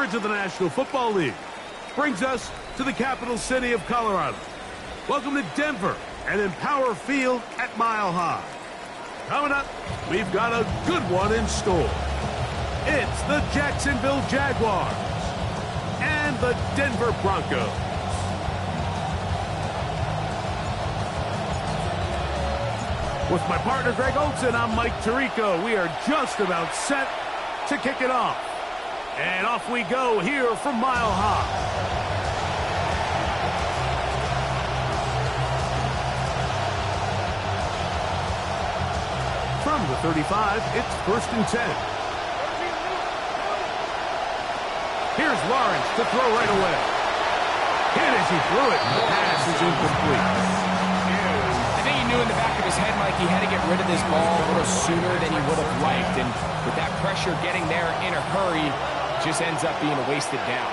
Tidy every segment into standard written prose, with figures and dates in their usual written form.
Birds of the National Football League. Brings us to the capital city of Colorado. Welcome to Denver and Empower Field at Mile High. Coming up, we've got a good one in store. It's the Jacksonville Jaguars and the Denver Broncos. With my partner, Greg Olson, I'm Mike Tirico. We are just about set to kick it off. And off we go here from Mile High. From the 35, it's 1st and 10. Here's Lawrence to throw right away. Hit as he threw it. The pass is incomplete. I think he knew in the back of his head, Mike, he had to get rid of this ball a little sooner than he would have liked. And with that pressure getting there in a hurry, it just ends up being a wasted down.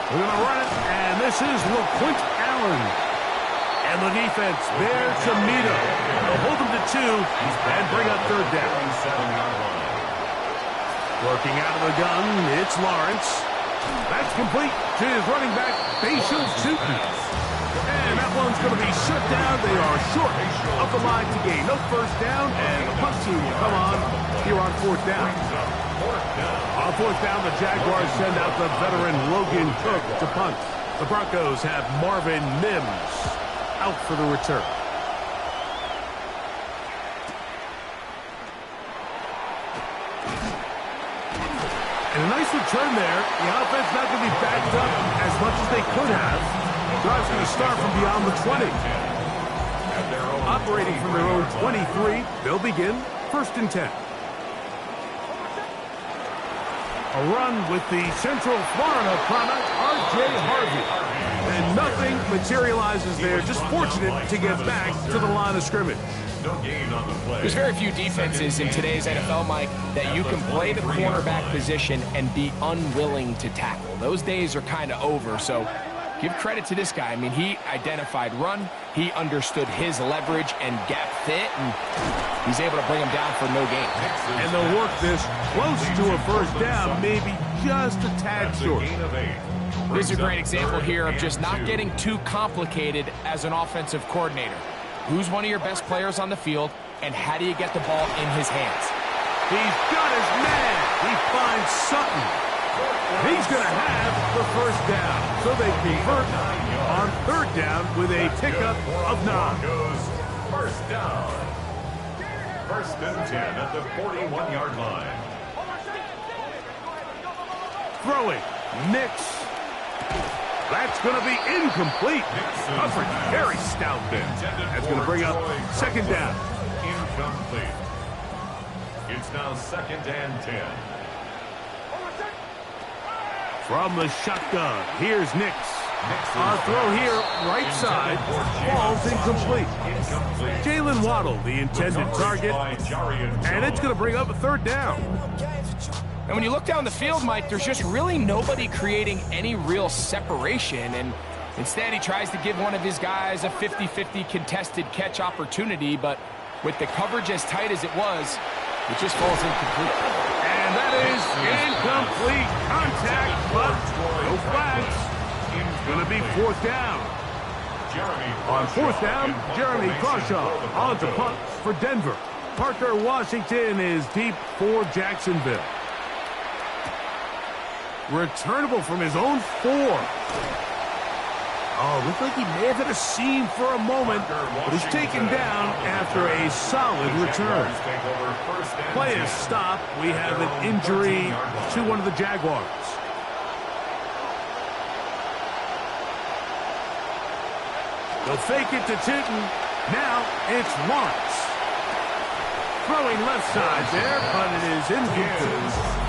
We're going to run it, and this is LaQuint Allen. And the defense there to meet him. They'll hold him to 2 and bring up 3rd down. Working out of the gun, it's Lawrence. That's complete to his running back, Facial Suiton. And that one's going to be shut down. They are short of the line to gain. No 1st down, and the punt team will come on here on 4th down. On 4th down, the Jaguars send out the veteran Logan Cook to punt. The Broncos have Marvin Mims out for the return. And a nice return there. The offense not going to be backed up as much as they could have. Drive's going to start from beyond the 20. Operating from their own 23, they'll begin 1st and 10. A run with the Central Florida product, R.J. Harvey. And nothing materializes there. Just fortunate to get back to the line of scrimmage. There's very few defenses in today's NFL, Mike, that you can play the cornerback position and be unwilling to tackle. Those days are kind of over, so give credit to this guy. I mean, he identified run, he understood his leverage and gap fit, and he's able to bring him down for no gain. And they'll work this close to a 1st down, maybe just a tad short. This is a great example here of just not getting too complicated as an offensive coordinator. Who's one of your best players on the field, and how do you get the ball in his hands? He's got his man. He finds Sutton. He's going to have the 1st down. So they convert on 3rd down with a pickup of 9. 1st down. 1st and 10 at the 41-yard line. Throwing. Nix. That's going to be incomplete. Coverage very stout there. That's going to bring up 2nd down. Incomplete. It's now 2nd and 10. From the shotgun, here's Nix. Our throw here, right side, falls incomplete. Jalen Waddle, the intended target, and it's going to bring up a 3rd down. And when you look down the field, Mike, there's just really nobody creating any real separation, and instead he tries to give one of his guys a 50-50 contested catch opportunity, but with the coverage as tight as it was, it just falls incomplete. And that is incomplete contact, but no flags. Going to be 4th down. On 4th down, Jeremy Crawshaw on to punt for Denver. Parker Washington is deep for Jacksonville. Returnable from his own 4. Oh, looked like he may have hit a seam for a moment, but he's taken down after a solid return. Play is stopped. We have an injury to one of the Jaguars. They'll fake it to Tinton. Now it's Lawrence. Throwing left side there, but it is incomplete.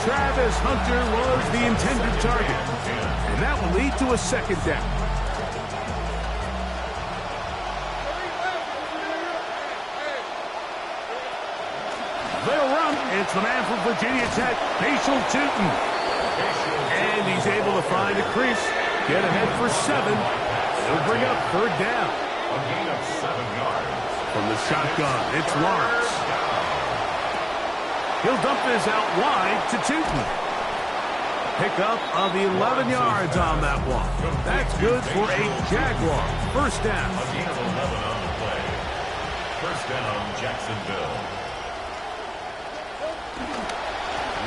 Travis Hunter was the intended target, and that will lead to a 2nd down. They'll run. It's the man from Virginia Tech, Facial Suiton. And he's able to find a crease, get ahead for 7. He'll bring up 3rd down. A gain of 7 yards. From the shotgun, it's Lawrence. He'll dump this out wide to Tootin. Pickup of 11 yards on that one. That's good for a Jaguar. First down. A gain of 11 on the play. First down, Jacksonville.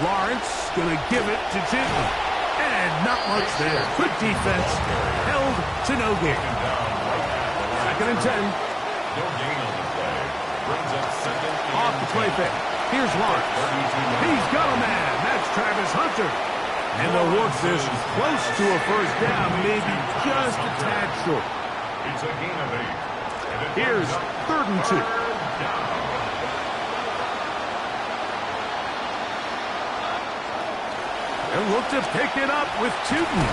Lawrence going to give it to Tootin. And not much there. Good defense. Held to no gain. Second and 10. No gain on the play. Brings up second. Off the play fake. Here's Lawrence. He's got a man. That's Travis Hunter. And they'll work this close to a first down, maybe just a tad short. It's a gain of 8. Here's 3rd and 2. They'll look to pick it up with Tootin.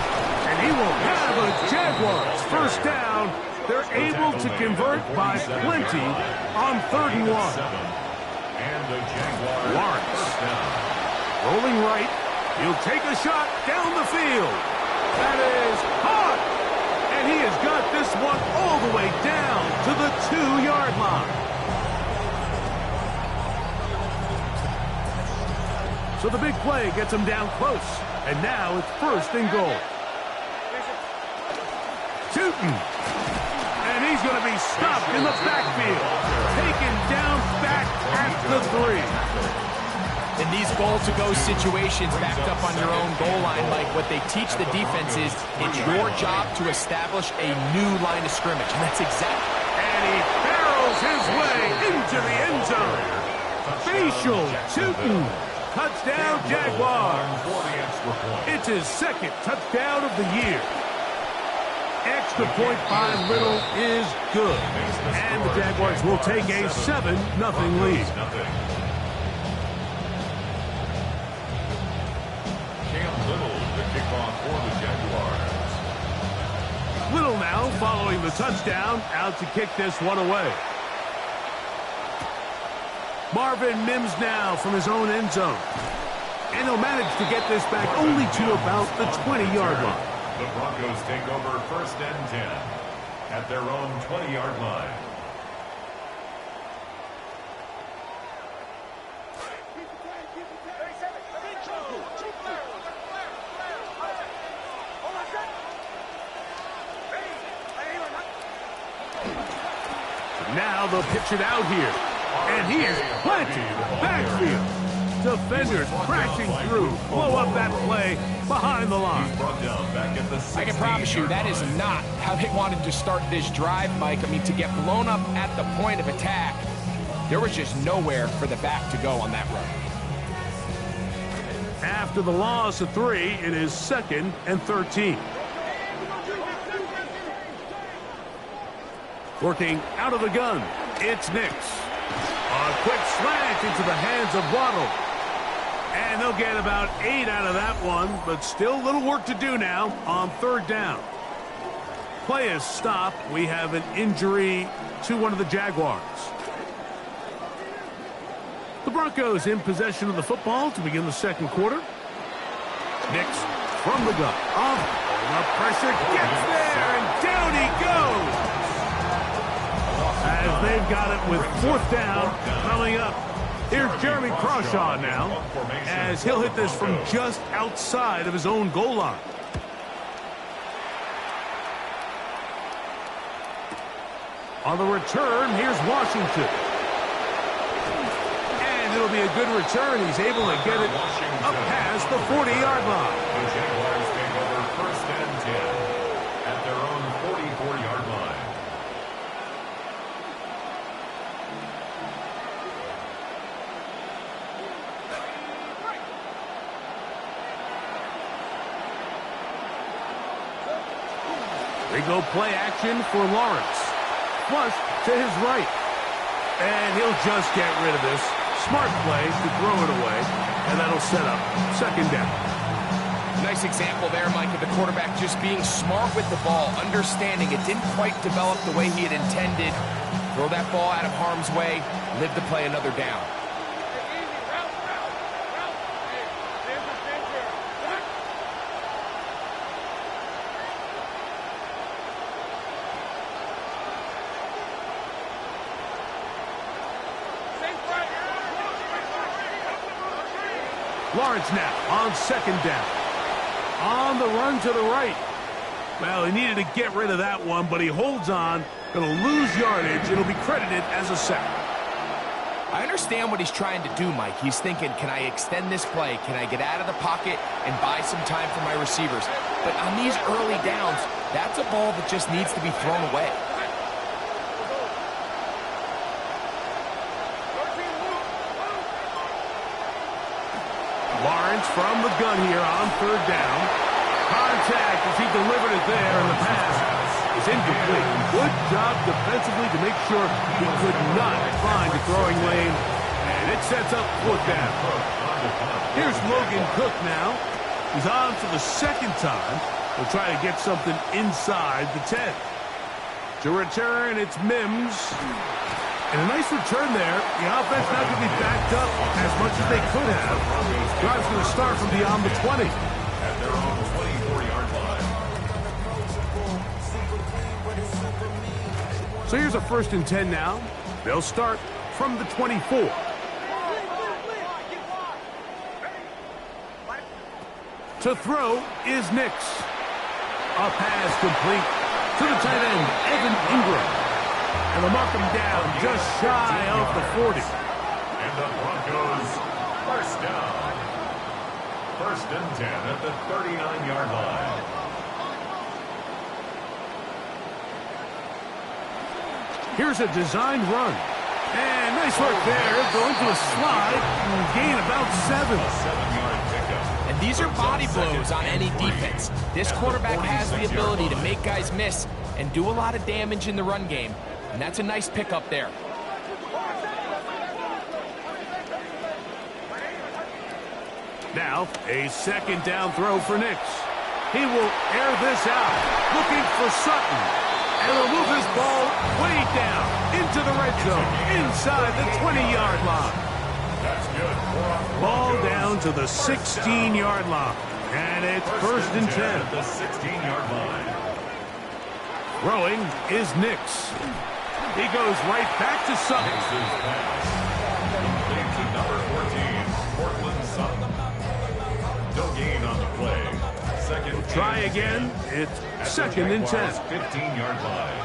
And he will have a Jaguars first down. They're able to convert by plenty on 3rd and 1. And the Jaguars Lawrence rolling right. He'll take a shot down the field. That is hot. And he has got this one all the way down to the 2-yard line. So the big play gets him down close. And now it's 1st and goal. Tootin. And he's going to be stopped in the backfield. Taken down back at the 3. In these goal-to-go situations backed up on your own goal line, Mike, what they teach the defense is it's your job to establish a new line of scrimmage, and that's exactly. And he barrels his way into the end zone. Facial Tootin. Touchdown, Jaguars. It's his 2nd touchdown of the year. Extra point by Little is good. And the Jaguars will take a 7-0 lead. Little now following the touchdown, out to kick this one away. Marvin Mims now from his own end zone. And he'll manage to get this back only to about the 20-yard line. The Broncos take over 1st and 10 at their own 20-yard line. Now they'll pitch it out here. And he is planted backfield. Defenders crashing through. Blow up that play behind the line. I can promise you that is not how they wanted to start this drive, Mike. I mean, to get blown up at the point of attack, there was just nowhere for the back to go on that run. After the loss of 3, it is 2nd and 13. Working out of the gun, it's Nix. A quick slant into the hands of Waddle. And they'll get about 8 out of that one, but still a little work to do now on 3rd down. Play is stopped. We have an injury to one of the Jaguars. The Broncos in possession of the football to begin the 2nd quarter. Nix from the gun. Off. The pressure gets there, and down he goes. As they've got it with 4th down coming up. Here's Jeremy Crawshaw now, as he'll hit this from just outside of his own goal line. On the return, here's Washington. And it'll be a good return. He's able to get it up past the 40-yard line. The Jaguars take over 1st and 10 at their own 44-yard line. They go play action for Lawrence. Flush to his right. And he'll just get rid of this. Smart play to throw it away. And that'll set up 2nd down. Nice example there, Mike, of the quarterback just being smart with the ball, understanding it didn't quite develop the way he had intended. Throw that ball out of harm's way, live to play another down. Lawrence now on second down. On the run to the right. Well, he needed to get rid of that one, but he holds on. Going to lose yardage. It'll be credited as a sack. I understand what he's trying to do, Mike. He's thinking, can I extend this play? Can I get out of the pocket and buy some time for my receivers? But on these early downs, that's a ball that just needs to be thrown away. Lawrence from the gun here on third down. Contact as he delivered it there, and the pass is incomplete. Good job defensively to make sure he could not find a throwing lane, and it sets up fourth down. Here's Logan Cook now. He's on for the second time. He'll try to get something inside the 10. To return, it's Mims. And a nice return there. The offense not going to be backed up as much as they could have. Drive's going to start from beyond the 20. At their own 24-yard line. So here's a 1st and 10 now. They'll start from the 24. To throw is Nix. A pass complete to the tight end, Evan Ingram. And they'll mark him down just shy of the 40. And the Broncos, first down. 1st and 10 at the 39-yard line. Here's a designed run. And nice work there. Going to a slide and gain about 7. A 7-yard pickup. And these are body blows on any defense. This quarterback has the ability to make guys miss and do a lot of damage in the run game. And that's a nice pickup there. Now, a 2nd down throw for Nix. He will air this out, looking for Sutton. And he'll move his ball way down into the red zone, inside the 20-yard line. That's good. Ball down to the 16-yard line. And it's 1st and 10. At the 16-yard line. Throwing is Nix. He goes right back to Sutton. Nix's pass. Complete to number 14, Portland Sutton. No gain on the play. Second. Try again. It's 2nd and 10. 15-yard line.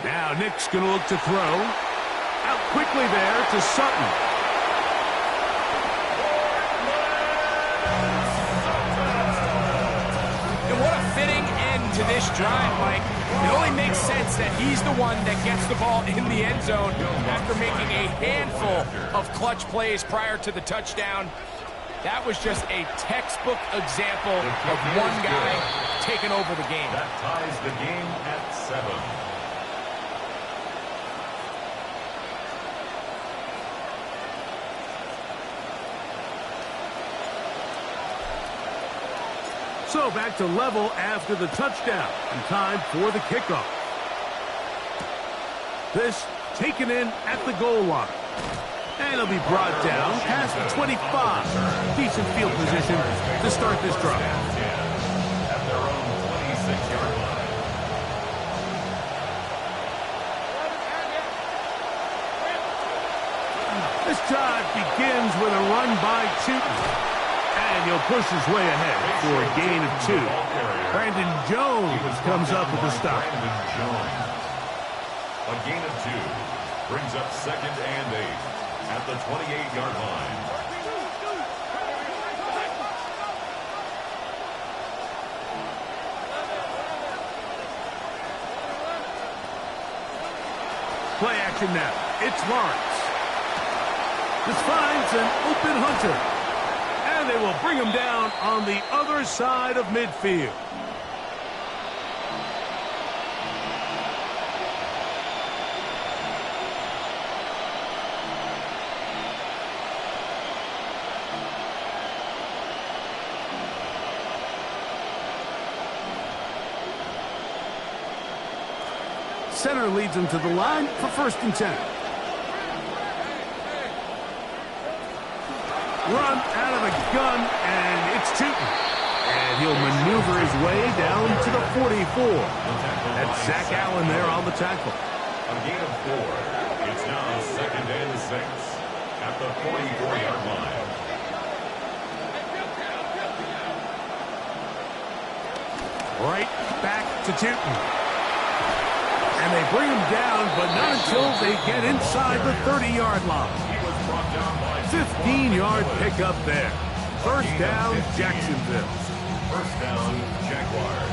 Now Nick's going to look to throw. Out quickly there to Sutton. And what a fitting end to this drive, Mike. It only makes sense that he's the one that gets the ball in the end zone after making a handful of clutch plays prior to the touchdown. That was just a textbook example of one guy taking over the game. That ties the game at 7. So back to level after the touchdown, and time for the kickoff. This taken in at the goal line. And it'll be brought down past the 25. Decent field position to start this drive. At their own 26-yard line. This drive begins with a run by Tootin. And he'll push his way ahead for a gain of 2. Brandon Jones comes up with the stop. Brandon Jones. A gain of 2 brings up 2nd and 8 at the 28-yard line. Play action now. It's Lawrence. This finds an open Hunter. And they will bring him down on the other side of midfield. Center leads him to the line for 1st and 10. Run out of the gun, and it's Tootin. And he'll maneuver his way down to the 44. That's Zach Allen there on the tackle. A gain of 4. It's now 2nd and 6 at the 44-yard line. Right back to Tootin. And they bring him down, but not until they get inside the 30-yard line. 15-yard pickup there. First down, Jacksonville. First down, Jaguars.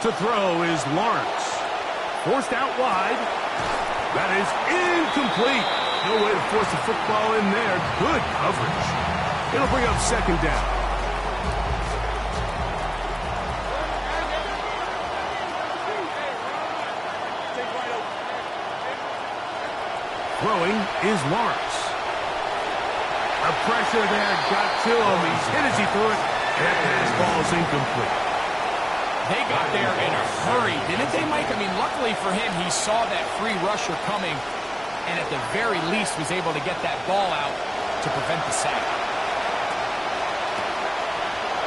To throw is Lawrence. Forced out wide. That is incomplete. No way to force the football in there. Good coverage. It'll bring up 2nd down. Throwing is Lawrence. The pressure there got to him. He's hit as he threw it. That pass ball is incomplete. They got there in a hurry, didn't they, Mike? I mean, luckily for him, he saw that free rusher coming, and at the very least was able to get that ball out to prevent the sack.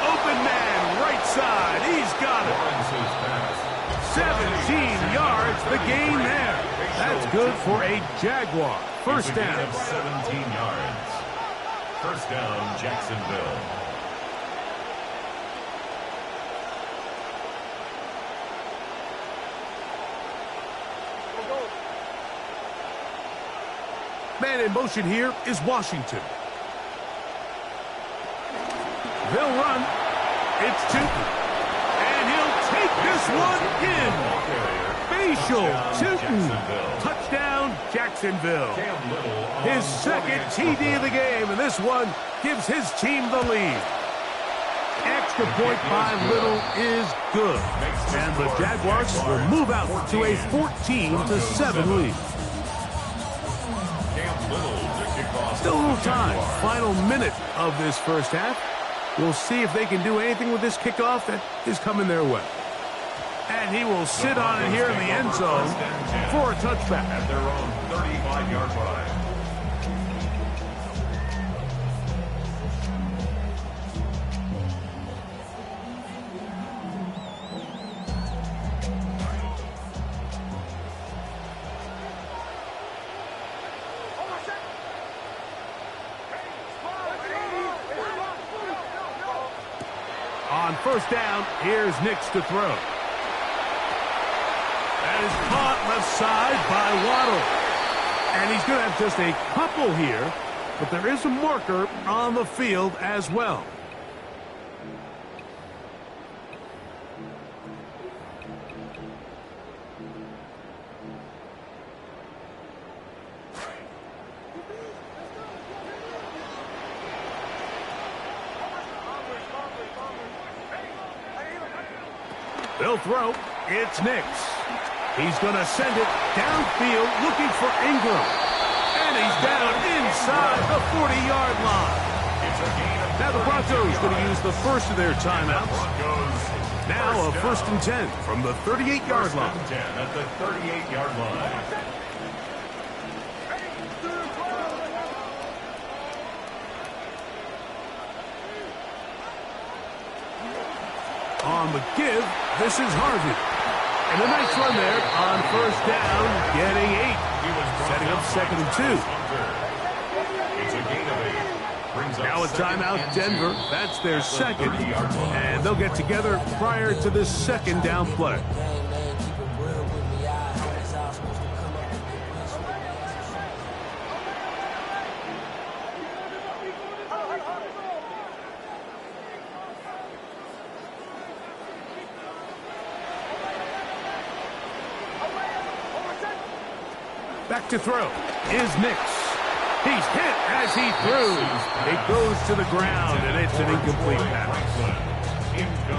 Open man, right side. He's got it. 17 yards, the gain there. That's good for a Jaguar. First down. 17 yards. First down, Jacksonville. Man in motion here is Washington. They'll run. It's Tootin. And he'll take this one in. Facial Tootin. Touchdown, Jacksonville. His 2nd TD of the game, and this one gives his team the lead. Extra point by Little is good. And the Jaguars will move out to a 14-7 lead. Still a little time. Final minute of this first half. We'll see if they can do anything with this kickoff that is coming their way. And he will sit on it here in the end zone for a touchback. At their own 35-yard line. On first down, here's Nix to throw. That is caught left side by Waddle. And he's going to have just a couple here, but there is a marker on the field as well. They'll throw. It's Nix. He's going to send it downfield looking for Ingram. And he's down inside the 40-yard line. Now the Broncos going to use the first of their timeouts. Now a 1st and 10 from the 38-yard line. 10 at the 38-yard line. On the give, this is Harvey. And a nice run there on first down, getting 8. Setting up 2nd and 2. It's a gain of 8. Now a timeout, Denver. That's their 2nd. And they'll get together prior to this 2nd down play. Back to throw is Nix. He's hit as he threw. It goes to the ground, and it's an incomplete pass.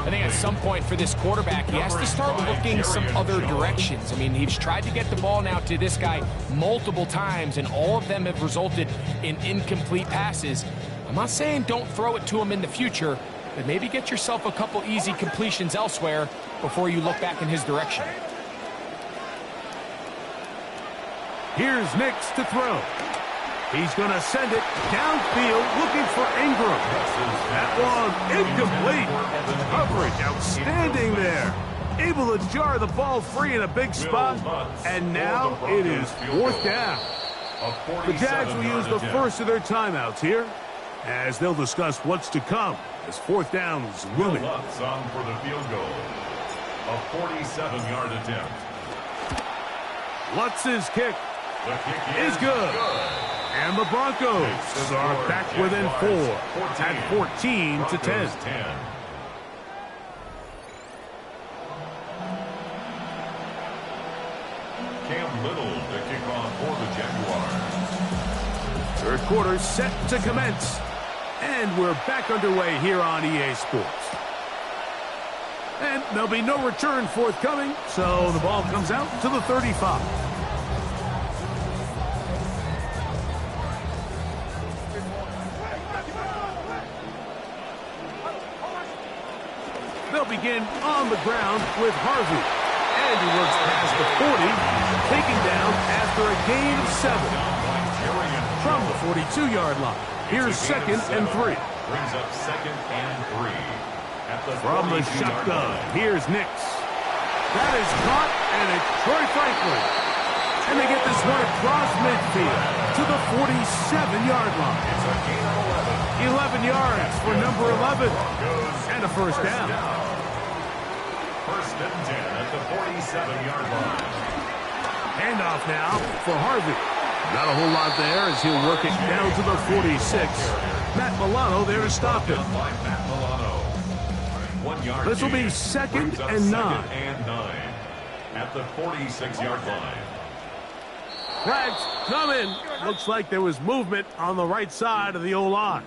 I think at some point for this quarterback, he has to start looking some other directions. I mean, he's tried to get the ball now to this guy multiple times, and all of them have resulted in incomplete passes. I'm not saying don't throw it to him in the future, but maybe get yourself a couple easy completions elsewhere before you look back in his direction. Here's Nix to throw. He's going to send it downfield looking for Ingram. That one incomplete. Coverage outstanding there. Able to jar the ball free in a big spot. And now it is 4th down. The Jags will use the first of their timeouts here as they'll discuss what's to come as 4th down is looming. Lutz on for the field goal. A 47-yard attempt. Lutz's kick The kick is good. And the Broncos are back within 4 at 14 to 10. Cam Little to kick off for the Jaguars. Third quarter set to commence. And we're back underway here on EA Sports. And there'll be no return forthcoming, so the ball comes out to the 35. They'll begin on the ground with Harvey. And he works past the 40, taken down after a gain of 7. From the 42-yard line. Here's 2nd and 3. Brings up 2nd and 3. At the From the shotgun, here's Nix. That is caught, and it's Troy Franklin. And they get this one across midfield to the 47-yard line. It's a gain of 11 yards for number 11. And a first down. 1st and 10 at the 47-yard line. Handoff now for Harvey. Not a whole lot there as he'll work it down to the 46. Matt Milano there to stop him. By Matt Milano. 1 yard. This will be gain. 2nd Brings up and 9. 2nd and 9 at the 46-yard line. Flags come in. Looks like there was movement on the right side of the O-line.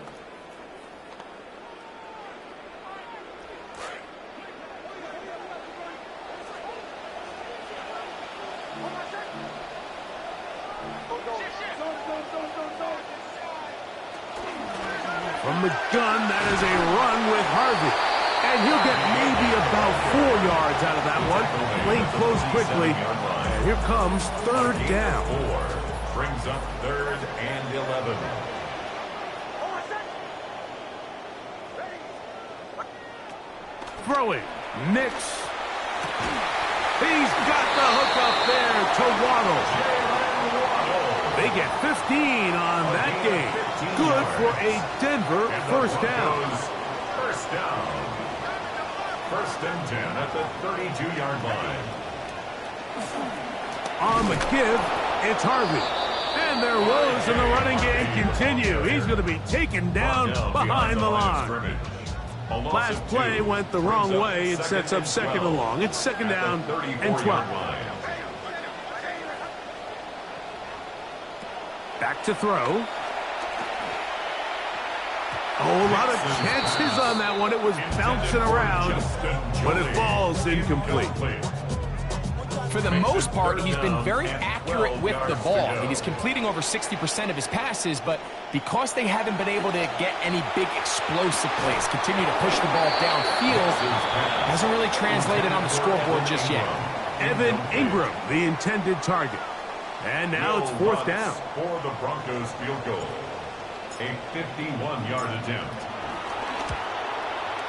From the gun, that is a run with Harvey. And he'll get maybe about 4 yards out of that one. Lane closed quickly. And here comes 3rd down. 4 brings up 3rd and 11. Throwing. Nix. He's got the hook up there to Waddle. They get 15 on that game. Good for a Denver first down. First down. 1st and 10 at the 32-yard line. On the give, it's Harvey. And their woes in the running game continue. He's going to be taken down behind the line. Last play went the wrong way. It sets up 2nd and long. It's 2nd down and 12. Back to throw. Oh, a lot of chances on that one. It was bouncing around, but it falls incomplete. For the most part, he's been very accurate with the ball. I mean, he's completing over 60% of his passes, but because they haven't been able to get any big explosive plays, continue to push the ball downfield, hasn't really translated on the scoreboard just yet. Evan Ingram, the intended target. And now it's 4th down. For the Broncos field goal. A 51-yard attempt.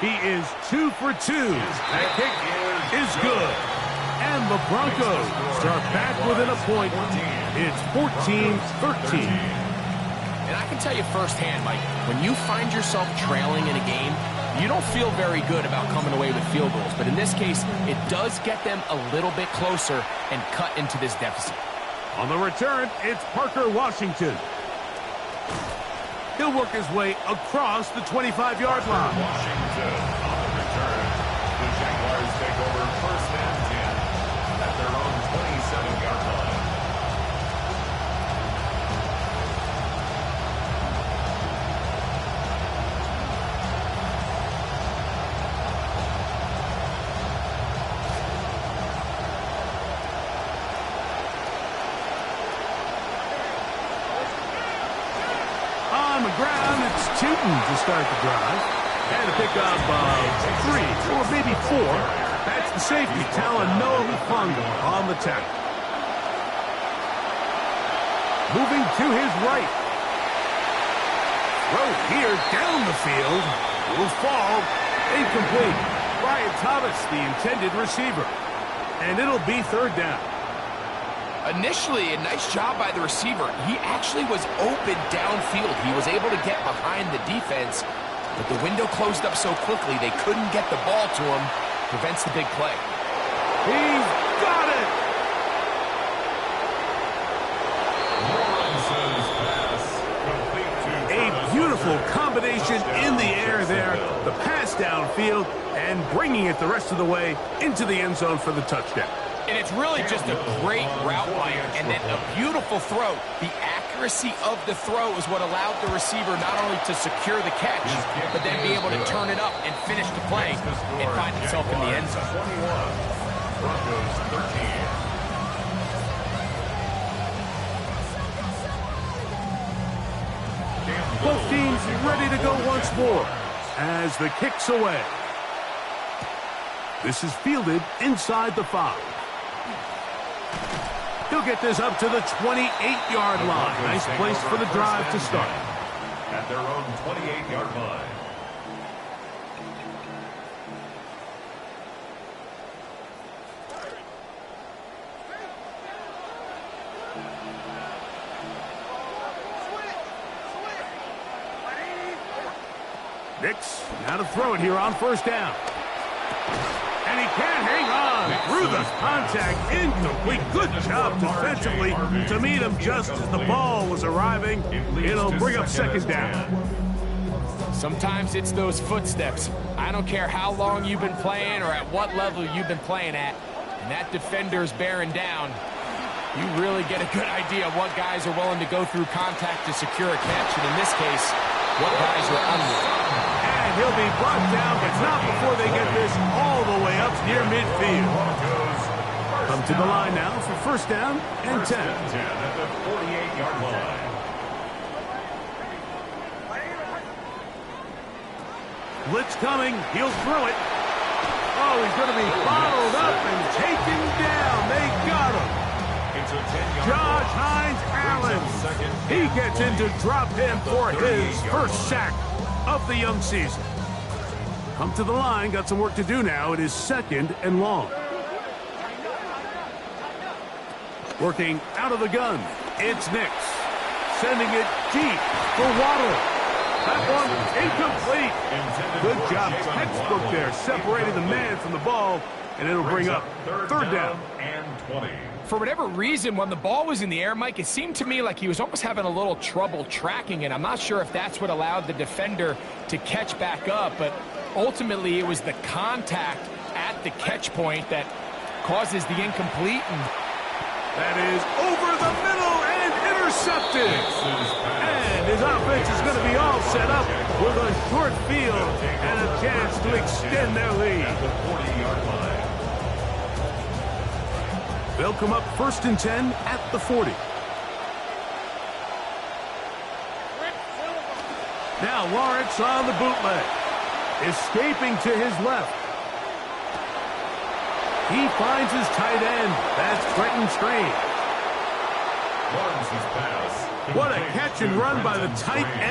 He is 2 for 2. That kick is good. And the Broncos are back within a point. It's 14-13. And I can tell you firsthand, Mike, when you find yourself trailing in a game, you don't feel very good about coming away with field goals. But in this case, it does get them a little bit closer and cut into this deficit. On the return, it's Parker Washington. He'll work his way across the 25-yard line. Washington on the return. The Jaguars take over 1st and 10 at their own 27-yard line. On the ground, it's Tootin to start the drive. And a pickup of 3 or maybe 4. That's the safety, Talanoa Hufanga on the tackle. Moving to his right, Throw here down the field. Will fall. Incomplete. Brian Thomas, the intended receiver. And it'll be third down. Initially, a nice job by the receiver. He actually was open downfield. He was able to get behind the defense, but the window closed up so quickly they couldn't get the ball to him. Prevents the big play. He's got it! A beautiful combination in the air there. The pass downfield and bringing it the rest of the way into the end zone for the touchdown. And it's really just a great route by him, and then a beautiful throw. The accuracy of the throw is what allowed the receiver not only to secure the catch, but then be able to turn it up and finish the play and find himself in the end zone. 21, Broncos 13. Both teams ready to go once more as the kick's away. This is fielded inside the 5. He'll get this up to the 28-yard line. Nice place for the drive to start. At their own 28-yard line. Nix, now to throw it here on first down. And he can't hang on through the contact. Incomplete. Good job defensively to meet him just as the ball was arriving. It'll bring up second down. Sometimes it's those footsteps. I don't care how long you've been playing or at what level you've been playing at, and that defender's bearing down. You really get a good idea of what guys are willing to go through contact to secure a catch, and in this case, what guys are unwilling. And he'll be brought down, but not before they get this all the way up near midfield. Come to the line now for first down and 10. At the 48-yard line. Blitz coming. He'll throw it. Oh, he's going to be bottled up and taken down. They got him. Josh Hines-Allen. He gets into drop him for his first sack of the young season. Come to the line. Got some work to do now. It is second and long. Working out of the gun. It's Nix. Sending it deep for Waddle. That one incomplete. Good job. Textbook there. Separating the man from the ball. And it'll bring up third down and 20. For whatever reason, when the ball was in the air, Mike, it seemed to me like he was almost having a little trouble tracking it. I'm not sure if that's what allowed the defender to catch back up, but ultimately it was the contact at the catch point that causes the incomplete. And that is over the middle and intercepted. And his offense is going to be all set up with a short field and a chance to extend their lead. At the 40-yard line. They'll come up first and 10 at the 40. Now Lawrence on the bootleg. Escaping to his left. He finds his tight end. That's Quentin Strange. Lawrence's pass. What a catch and run by the tight end.